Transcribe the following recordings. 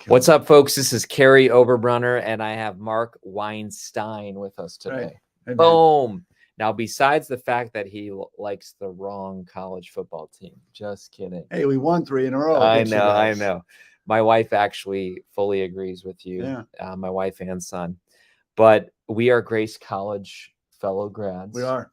What's up, folks? This is Kary Oberbrunner, and I have Mark Weinstein with us today. Right. Hey, Boom. Now, besides the fact that he likes the wrong college football team, just kidding. Hey, we won 3 in a row. I against you know, I guys. know. My wife actually fully agrees with you. Yeah. My wife and son. But we are Grace College fellow grads. We are.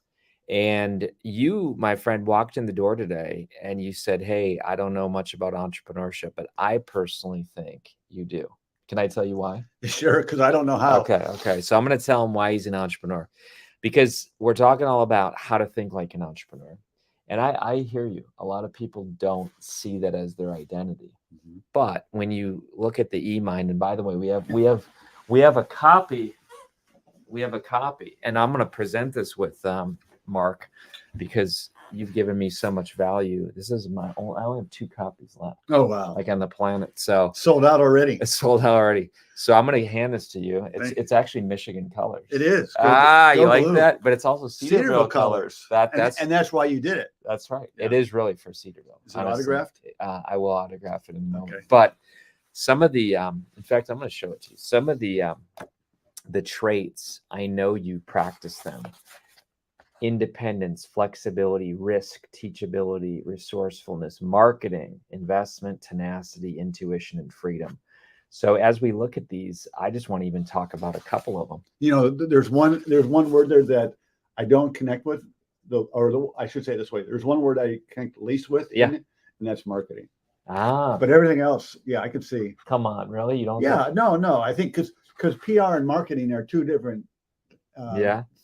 And you, my friend, walked in the door today and you said, hey, I don't know much about entrepreneurship, but I personally think you do. Can I tell you why? Sure, because I don't know how. Okay. So I'm going to tell him why he's an entrepreneur, because we're talking all about how to think like an entrepreneur. And I hear you. A lot of people don't see that as their identity. Mhm. But when you look at the E-Mind, and by the way, we have a copy. We have a copy, and I'm going to present this with Mark, because you've given me so much value. This is I only have 2 copies left. Oh, wow. Like on the planet. So Sold out already. it's sold out already. So I'm going to hand this to you. It's actually Michigan colors. It is. Go you like blue. that? But it's also Cedarville colors. And that's why you did it. That's right. Yeah. It is really for Cedarville. Is it autographed? I will autograph it in a moment. Okay. But some of the in fact, I'm going to show it to you. Some of the traits, I know you practice them. Independence, flexibility, risk, teachability, resourcefulness, marketing, investment, tenacity, intuition, and freedom. So as we look at these, I just want to even talk about a couple of them. You know, there's one word there that I don't connect with, I should say it this way. There's one word I connect least with, Yeah, and that's marketing. Ah, But everything else, yeah, I can see. come on, really? You don't? Yeah, no. I think because PR and marketing are 2 different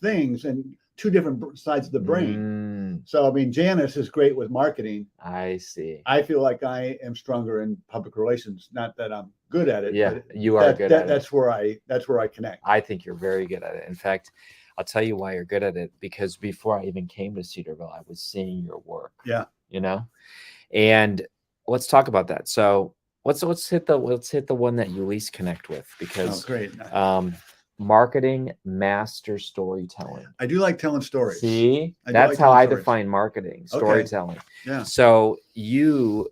things and 2 different sides of the brain. So, I mean, Janice is great with marketing. I see. I feel like I am stronger in public relations. Not that I'm good at it. Yeah, but you are good at it. That's where I connect. I think you're very good at it. In fact, I'll tell you why you're good at it, because before I even came to Cedarville, I was seeing your work. Yeah. You know, and let's talk about that. So let's hit the one that you least connect with, because great. Marketing master storytelling. I do like telling stories. See, that's how I define marketing, storytelling. Okay. Yeah. So you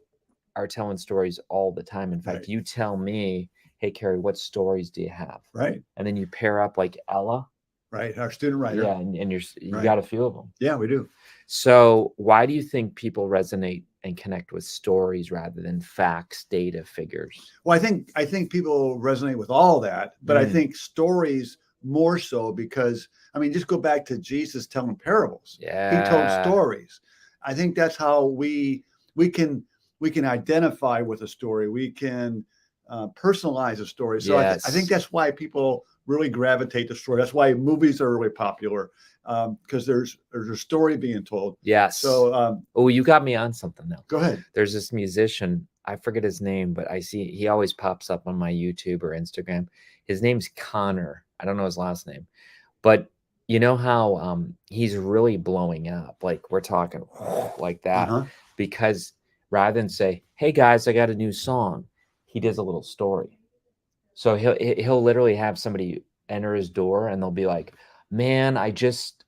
are telling stories all the time. In fact, Right. you tell me, hey, Kary, what stories do you have? Right. And then you pair up like Ella. Right. Our student writer. Yeah. And you Right. got a few of them. Yeah, we do. So why do you think people resonate and connect with stories rather than facts, data, figures? Well, I think people resonate with all that, but I think stories more so, because I mean, just go back to Jesus telling parables. Yeah. He told stories. I think that's how we can identify with a story. We can personalize a story. So Yes. I think that's why people really gravitate to story. That's why movies are really popular, because there's a story being told. Yes. So you got me on something now. go ahead. There's this musician, I forget his name, but I see he always pops up on my YouTube or Instagram. His name's Connor. I don't know his last name, but you know how he's really blowing up, like we're talking like that, because rather than say, hey guys, I got a new song, he does a little story. So he'll literally have somebody enter his door and they'll be like, man, I just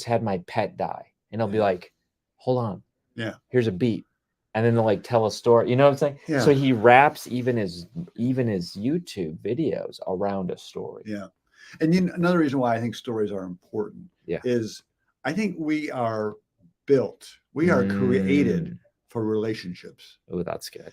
had my pet die. And he'll be like, hold on. Yeah. Here's a beat. And then they'll like tell a story. You know what I'm saying? Yeah. So he wraps even his YouTube videos around a story. Yeah. And another reason why I think stories are important is I think we are built, we are created for relationships. Oh, that's good.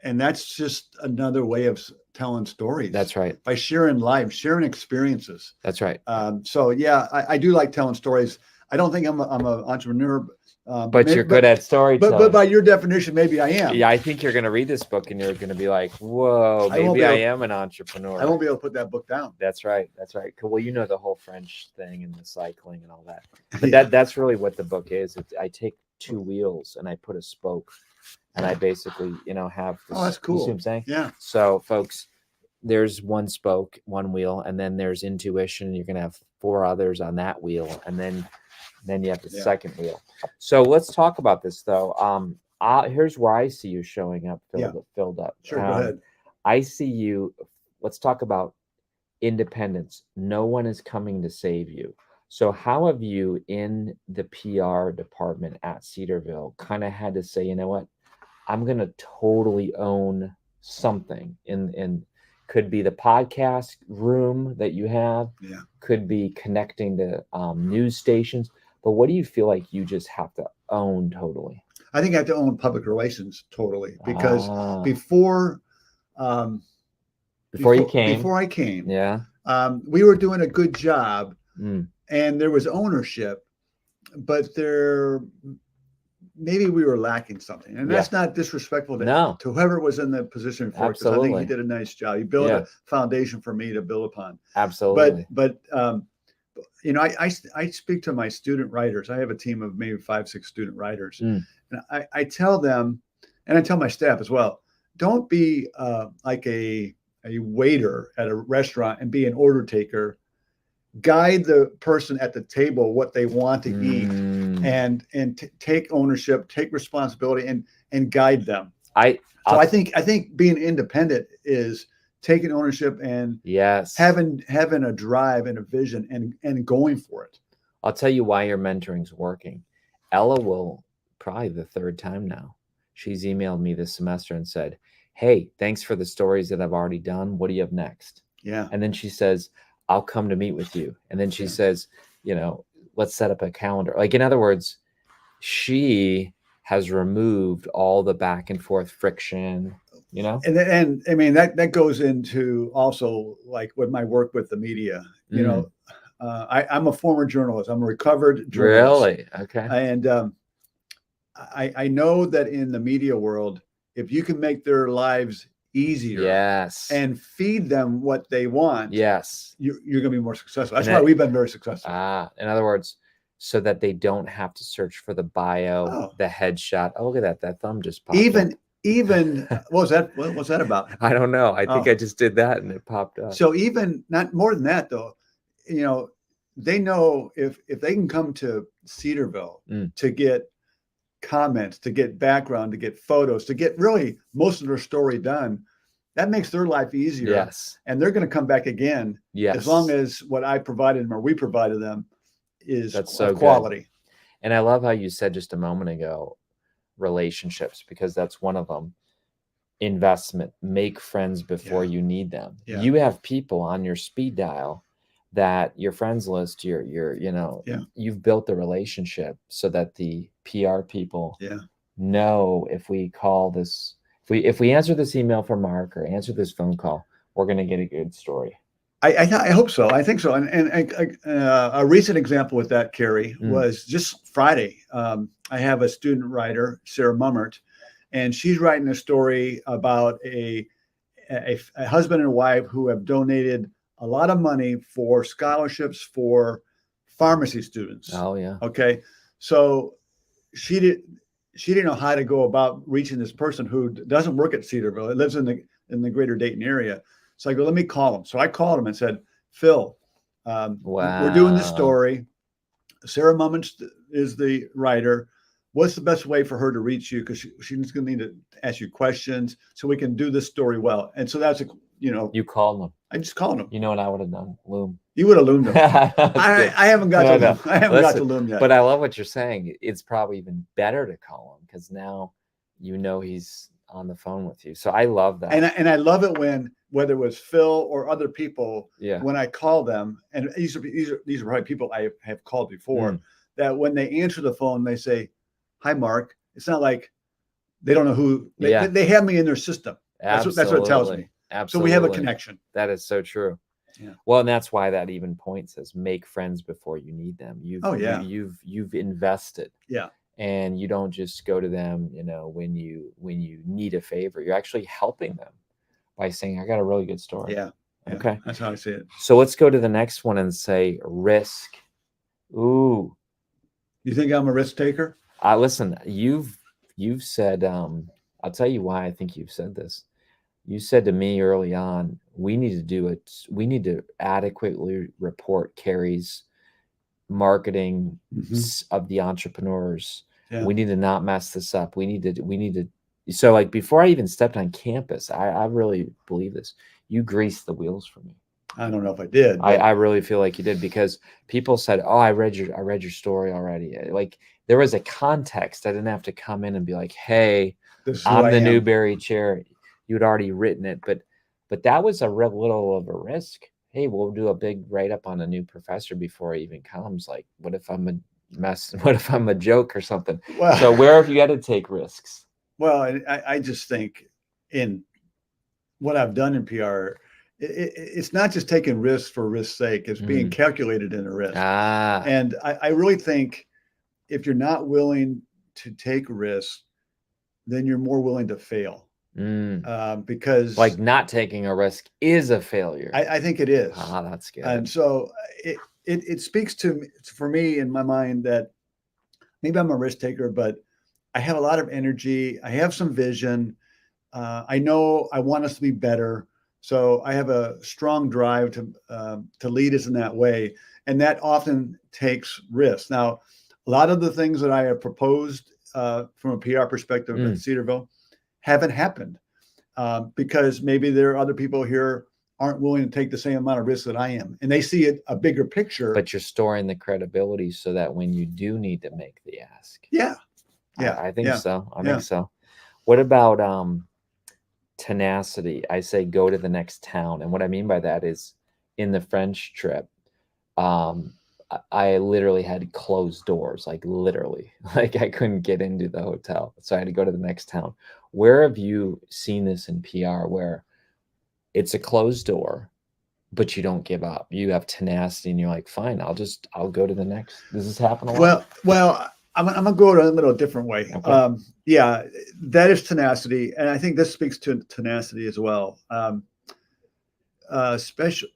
And that's just another way of telling stories. That's right. By sharing life, sharing experiences. That's right. So yeah, I do like telling stories. I don't think I'm an entrepreneur. But you're good at storytelling. But by your definition, maybe I am. Yeah, I think you're going to read this book and you're going to be like, whoa, maybe I am an entrepreneur. I won't be able to put that book down. That's right. That's right. Well, you know the whole French thing and the cycling and all that. But that's really what the book is. I take 2 wheels and I put a spoke and I basically, have this. Oh, that's cool. You see what I'm saying? Yeah. So, folks, there's 1 spoke, 1 wheel, and then there's intuition. You're going to have 4 others on that wheel, and then you have the second wheel. So let's talk about this, though. Here's where I see you showing up filled up. Sure, go ahead. I see you. Let's talk about independence. No one is coming to save you. So how have you in the PR department at Cedarville kind of had to say, you know what, I'm going to totally own something in could be the podcast room that you have, Yeah. could be connecting to news stations. But what do you feel like you just have to own totally? I think I have to own public relations totally, because Ah, before before you came, before I came, yeah, we were doing a good job, mm, and there was ownership, but maybe we were lacking something. And yeah, that's not disrespectful no, to whoever was in the position before, because I think he absolutely, did a nice job. He built yeah, a foundation for me to build upon. absolutely, But you know, I speak to my student writers. I have a team of maybe 5, 6 student writers, mm, and I tell them, and I tell my staff as well, don't be like a waiter at a restaurant and be an order taker. Guide the person at the table what they want to eat, and take ownership, take responsibility, and guide them. I So I think being independent is taking ownership and yes, having a drive and a vision and going for it. I'll tell you why your mentoring's working. Ella will, probably the third time now, she's emailed me this semester and said, hey, thanks for the stories that I've already done. What do you have next? Yeah. And then she says, I'll come to meet with you. And then she says, you know, let's set up a calendar. Like, in other words, she has removed all the back and forth friction, you know? And I mean, that goes into also like with my work with the media. You know, I'm a former journalist. I'm a recovered journalist. Really? Okay. And I know that in the media world, if you can make their lives easier, yes, and feed them what they want, yes, you're going to be more successful. That's why we've been very successful. In other words, so that they don't have to search for the bio, the headshot. Oh, look at that! That thumb just popped up. Even what was that about? I don't know. I think I just did that and it popped up. So even not more than that though, you know, they know if they can come to Cedarville to get comments, to get background, to get photos, to get really most of their story done, that makes their life easier. Yes. And they're going to come back again. Yes. As long as what I provided them or we provided them is so quality. Good. And I love how you said just a moment ago, relationships, because that's one of them. Investment, make friends before you need them. Yeah. You have people on your speed dial that your friends list, you've built the relationship so that the PR people know if we call this, if we answer this email from Mark or answer this phone call, we're going to get a good story. I hope so. I think so. And a recent example with that, Kary, was just Friday. I have a student writer, Sarah Mummert, and she's writing a story about a husband and wife who have donated a lot of money for scholarships for pharmacy students. Oh yeah. Okay. So she didn't know how to go about reaching this person who doesn't work at Cedarville. It lives in the greater Dayton area. So I go, let me call him. So I called him and said, Phil, we're doing this story. Sarah Mummins is the writer. What's the best way for her to reach you? Because she's going to need to ask you questions so we can do this story well. And so that's you called him. I just called him. You know what I would have done? Loom. You would have loomed him. I haven't got to loom. I haven't got to loom yet. But I love what you're saying. It's probably even better to call him because now he's on the phone with you. So I love that. And I love it when, whether it was Phil or other people, when I call them, and these are probably people I have called before, that when they answer the phone, they say, hi, Mark. It's not like they don't know who, they have me in their system. That's what it tells me. Absolutely. So we have a connection. That is so true. Yeah. Well, and that's why that even point says make friends before you need them. You've invested. Yeah. And you don't just go to them, when you need a favor. You're actually helping them by saying, I got a really good story. Yeah. Okay. That's how I see it. So let's go to the next one and say risk. Ooh. You think I'm a risk taker? Listen, you've said, I'll tell you why I think you've said this. You said to me early on, we need to adequately report Kary's marketing of the entrepreneurs. Yeah. We need to not mess this up. We need to. So like before I even stepped on campus, I really believe this. You greased the wheels for me. I don't know if I did. I really feel like you did, because people said, oh, I read your story already. Like there was a context. I didn't have to come in and be like, hey, I'm the Newberry chair. you'd already written it, but that was a real little of a risk. Hey, we'll do a big write up on a new professor before he even comes. Like, what if I'm a mess? What if I'm a joke or something? Well, So where have you got to take risks? well, I just think in what I've done in PR, it's not just taking risks for risk's sake. It's being calculated in a risk. Ah, And I really think if you're not willing to take risks, then you're more willing to fail. Because like not taking a risk is a failure. I think it is. Ah, that's good. And so it speaks to for me in my mind that maybe I'm a risk taker, but I have a lot of energy. I have some vision. I know I want us to be better. So I have a strong drive to lead us in that way. And that often takes risks. Now, a lot of the things that I have proposed from a PR perspective at Cedarville haven't happened because maybe there are other people here aren't willing to take the same amount of risk that I am. And they see a bigger picture. But you're storing the credibility so that when you do need to make the ask. Yeah. Yeah. I think so. I Yeah. think so. What about tenacity? I say go to the next town. And what I mean by that is in the French trip, I literally had closed doors, like literally, like I couldn't get into the hotel. So I had to go to the next town. Where have you seen this in PR where it's a closed door, but you don't give up? You have tenacity and you're like, fine, I'll go to the next. Does this happen a lot? Well, I'm gonna go a little different way. Okay. Yeah, that is tenacity, and I think this speaks to tenacity as well. Special,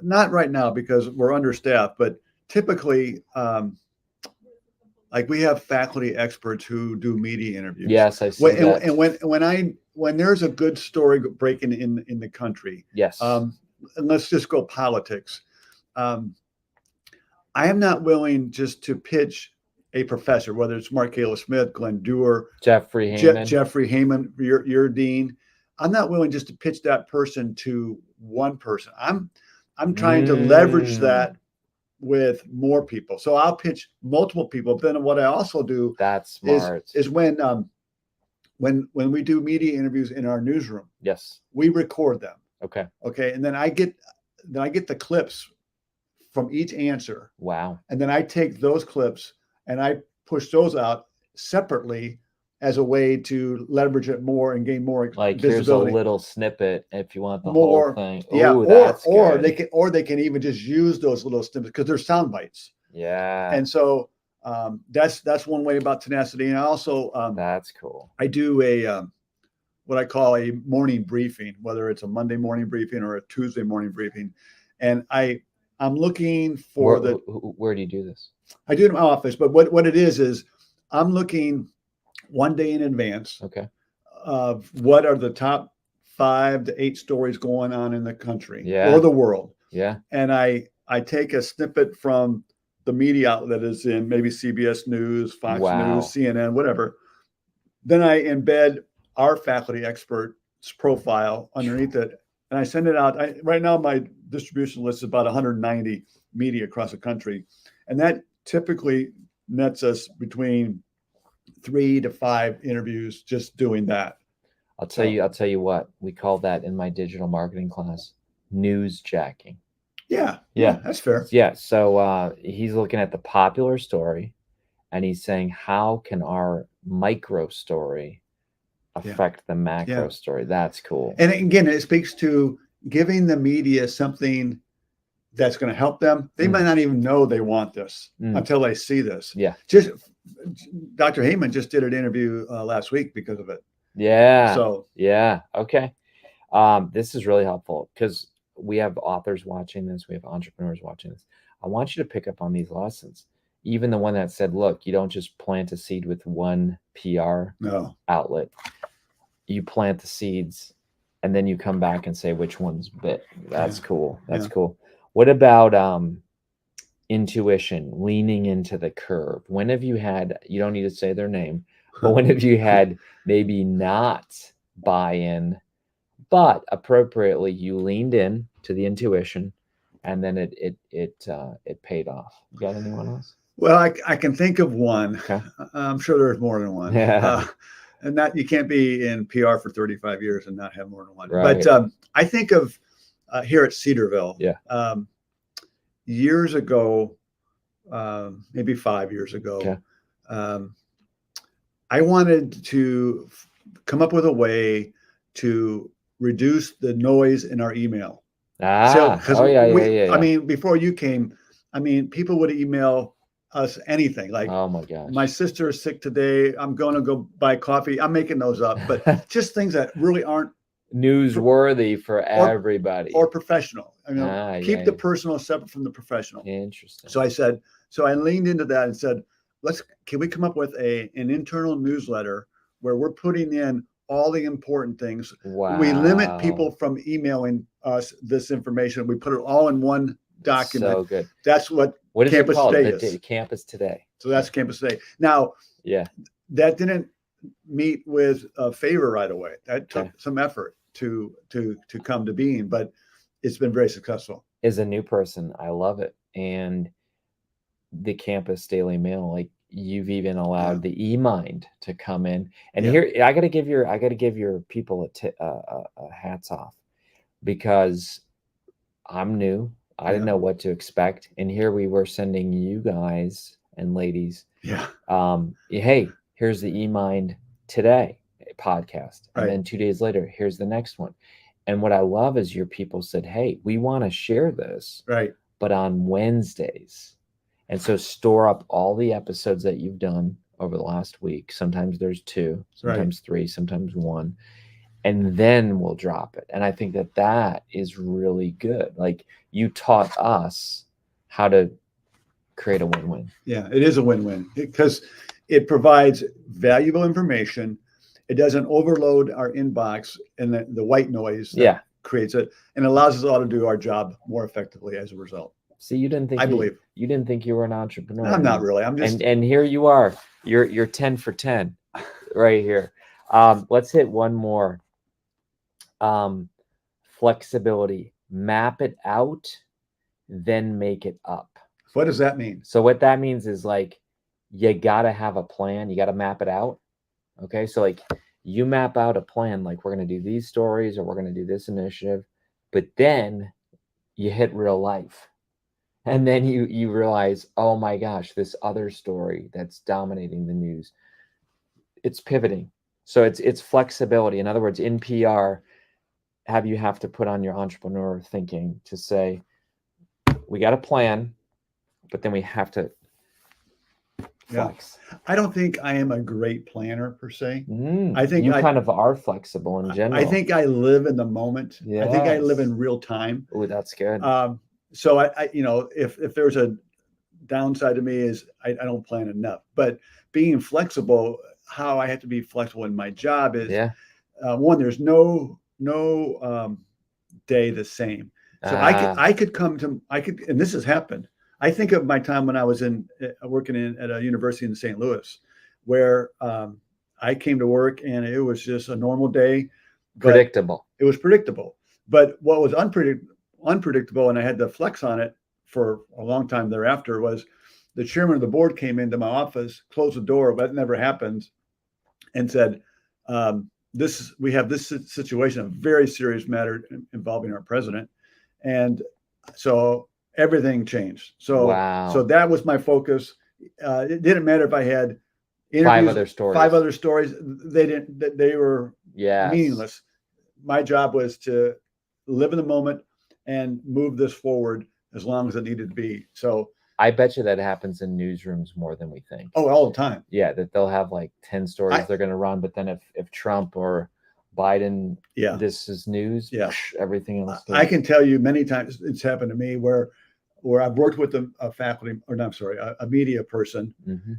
not right now because we're understaffed, but typically, like we have faculty experts who do media interviews. Yes, I see that. And when there's a good story breaking in the country, yes, and let's just go politics. I am not willing just to pitch a professor, whether it's Mark Kayla Smith, Glenn Dewar, Jeffrey Heyman. Jeffrey Heyman, your dean. I'm not willing just to pitch that person to one person. I'm trying to leverage that with more people. So I'll pitch multiple people. But then what I also do that's smart is when we do media interviews in our newsroom. Yes, we record them. Okay, and then I get the clips from each answer. Wow. And then I take those clips and I push those out separately as a way to leverage it more and gain more like visibility. Here's a little snippet if you want the more, whole thing. Yeah, Ooh, they can even just use those little snippets because they're sound bites. Yeah. And so that's one way about tenacity. And I also that's cool. I do a what I call a morning briefing, whether it's a Monday morning briefing or a Tuesday morning briefing, and I'm looking for where do you do this? I do it in my office, but what it is I'm looking one day in advance of what are the top 5 to 8 stories going on in the country or the world. Yeah. And I take a snippet from the media outlet is in maybe CBS News, Fox News, CNN, whatever. Then I embed our faculty expert's profile underneath it, and I send it out. Right now, my distribution list is about 190 media across the country, and that typically nets us between 3 to 5 interviews just doing that. I'll tell you what, we call that in my digital marketing class, news jacking. Yeah, that's fair. Yeah, so he's looking at the popular story, and he's saying, how can our micro story affect the macro story? That's cool. And again, it speaks to giving the media something that's going to help them. They might not even know they want this until they see this. Yeah. Just Dr. Heyman just did an interview last week because of it. Yeah. So yeah. Okay. This is really helpful because we have authors watching this. We have entrepreneurs watching this. I want you to pick up on these lessons. Even the one that said, look, you don't just plant a seed with one PR outlet. You plant the seeds and then you come back and say which one's bit. That's cool. That's cool. What about intuition, leaning into the curve? When have you had, you don't need to say their name, but when have you had maybe not buy-in, but appropriately you leaned in to the intuition and then it paid off? You got anyone else? Well, I can think of one. I'm sure there's more than one. Yeah. and that you can't be in PR for 35 years and not have more than one. Right. But I think of here at Cedarville, Yeah. Years ago, maybe 5 years ago, Okay. I wanted to come up with a way to reduce the noise in our email. So, because Oh yeah. I mean, before you came, I mean, people would email us anything like, Oh my gosh. my sister is sick today. I'm going to go buy coffee. I'm making those up, but just things that really aren't newsworthy for everybody. Or professional. I mean, keep the personal separate from the professional. Interesting. So I leaned into that and said, can we come up with an internal newsletter where we're putting in all the important things? Wow. We limit people from emailing us this information. We put it all in one document. So good. That's what is Campus it called? Today is. Campus Today. So that's Campus Today. Now, yeah, that didn't meet with a favor right away. That took some effort to come to being, but it's been very successful. As a new person, I love it. And the Campus Daily Mail, like you've even allowed the eMind to come in. And here I got to give your people a hats off, because I'm new. I didn't know what to expect, and here we were sending you guys and ladies, hey, here's the eMind Today podcast, and then 2 days later, here's the next one. And what I love is your people said, hey, we want to share this, but on Wednesdays. And so store up all the episodes that you've done over the last week. Sometimes there's 2, sometimes 3, sometimes 1. And then we'll drop it. And I think that is really good. Like, you taught us how to create a win-win. Yeah, it is a win-win because it provides valuable information. It doesn't overload our inbox and the white noise that creates it, and allows us all to do our job more effectively as a result. See, you didn't think you didn't think you were an entrepreneur. I'm not really. I'm just and here you are. You're 10 for 10 right here. Let's hit one more. Flexibility. Map it out, then make it up. What does that mean? So what that means is, like, you got to have a plan. You got to map it out. Okay. So, like, you map out a plan, like, we're going to do these stories or we're going to do this initiative, but then you hit real life. And then you realize, oh my gosh, this other story that's dominating the news, it's pivoting. So it's flexibility. In other words, in PR, you have to put on your entrepreneur thinking to say, we got a plan, but then we have to flex. I don't think I am a great planner per se. I think you kind of are flexible in general. I think I live in the moment. I think I live in real time. Oh, that's good. So I if there's a downside to me is I don't plan enough, but being flexible, how I have to be flexible in my job is one, there's no day the same. So I could and this has happened. I think of my time when I was working at a university in St. Louis, where I came to work and it was just a normal day. Predictable. It was predictable. But what was unpredictable, and I had to flex on it for a long time thereafter, was the chairman of the board came into my office, closed the door, but it never happened, and said, we have this situation, a very serious matter involving our president. And so everything changed. So that was my focus. It didn't matter if I had interviews, 5 other stories. They were meaningless. My job was to live in the moment and move this forward as long as it needed to be. So I bet you that happens in newsrooms more than we think. Oh, all the time. Yeah, that they'll have like 10 stories they're going to run, but then if Trump or Biden, this is news, everything else. I can tell you many times it's happened to me where I've worked with a faculty, or not, sorry, a media person,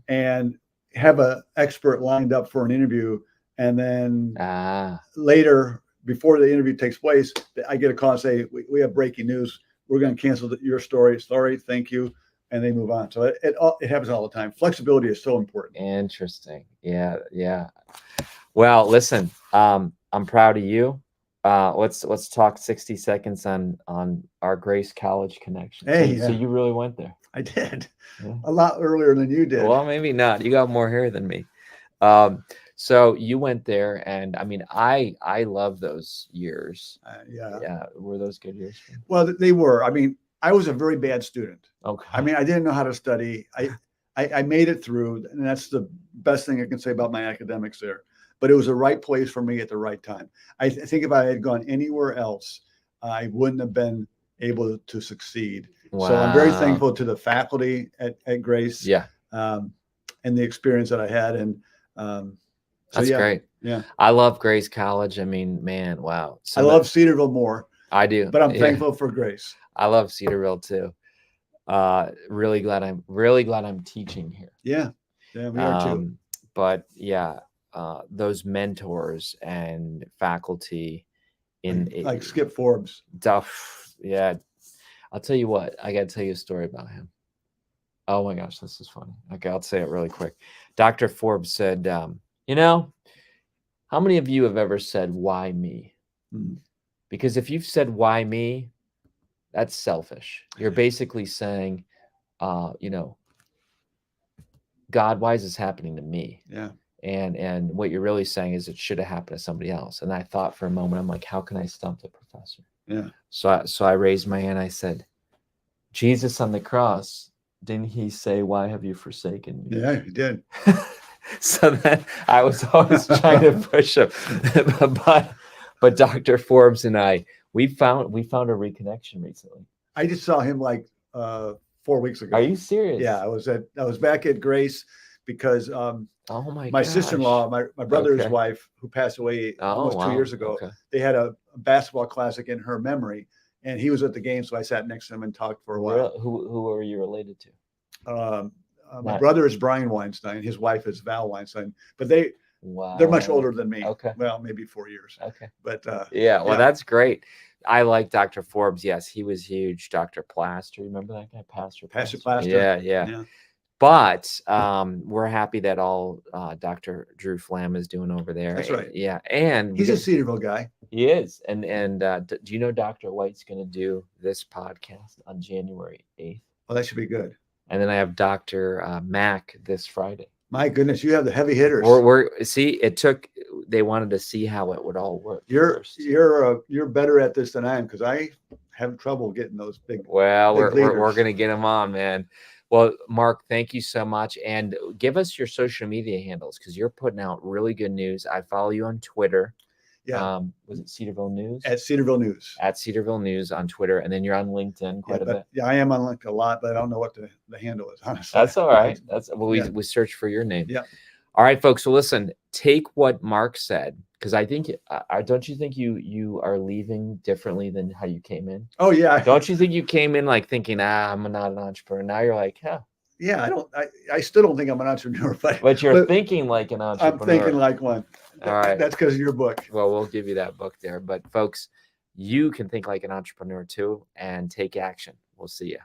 and have an expert lined up for an interview, and then later, before the interview takes place, I get a call and say, we have breaking news. We're going to cancel your story. Sorry, thank you. And they move on. So it happens all the time. Flexibility is so important. Interesting. Yeah. Well, listen, I'm proud of you. Let's talk 60 seconds on our Grace College connection. So you really went there. I did. A lot earlier than you did. Well, maybe not. You got more hair than me. So you went there, and I mean, I love those years. Yeah. Yeah, were those good years for you? Well, they were. I mean, I was a very bad student. I Okay. mean, I didn't know how to study. I made it through, and that's the best thing I can say about my academics there. But it was the right place for me at the right time. I think if I had gone anywhere else, I wouldn't have been able to succeed. So I'm very Wow. thankful to the faculty at Grace, Yeah, and the experience that I had. And so that's yeah, great. yeah. I love Grace College. I mean, man, wow. I love Cedarville more, I do. but I'm Yeah, thankful for Grace. I love Cedarville too. Really glad I'm teaching here. Yeah, yeah, we are too. But yeah, those mentors and faculty in Like Skip Forbes. Duff. Yeah, I'll tell you what. I got to tell you a story about him. Oh my gosh, this is funny. Okay, I'll say it really quick. Dr. Forbes said, you know, how many of you have ever said, why me? Mm. Because if you've said, why me, that's selfish. You're basically saying, you know, God, why is this happening to me? Yeah. And what you're really saying is it should have happened to somebody else. And I thought for a moment, I'm like, how can I stump the professor? Yeah. So I raised my hand. I said, Jesus on the cross, didn't he say, why have you forsaken me? Yeah, he did. So then I was always trying to push him. but Dr. Forbes and I, we found a reconnection recently. I just saw him like 4 weeks ago. Are you serious? Yeah, I was back at Grace because oh my my gosh. sister-in-law, my brother's Okay. wife, who passed away almost 2 years ago, Okay. they had a basketball classic in her memory, and he was at the game, so I sat next to him and talked for a while. Who are you related to? My brother is Brian Weinstein. His wife is Val Weinstein, but they're much older than me. Okay. Well, maybe 4 years. Okay. But yeah, well, that's great. I like Dr. Forbes. Yes, he was huge. Dr. Plaster, remember that guy, Pastor Plaster. Yeah. But we're happy that all Dr. Drew Flam is doing over there. That's right. Yeah, and he's a Cedarville guy. He is. And do you know Dr. White's going to do this podcast on January 8th? Well, that should be good. And then I have Dr. Mack this Friday. My goodness, you have the heavy hitters. They wanted to see how it would all work. You're better at this than I am, because I have trouble getting those big. Well, big we're gonna get them on, man. Well, Mark, thank you so much, and give us your social media handles, because you're putting out really good news. I follow you on Twitter. Yeah. Was it Cedarville News? At Cedarville News. At Cedarville News on Twitter, and then you're on LinkedIn quite a bit. Yeah, I am on LinkedIn a lot, but I don't know what the handle is, honestly. That's all right. We search for your name. Yeah. All right, folks. So listen, take what Mark said, because I think, don't you think you are leaving differently than how you came in? Oh yeah. Don't you think you came in like thinking, I'm not an entrepreneur? Now you're like, huh. Yeah, I still don't think I'm an entrepreneur, but you're thinking like an entrepreneur. I'm thinking like one. All right. That's because of your book. Well, we'll give you that book there. But folks, you can think like an entrepreneur too and take action. We'll see you.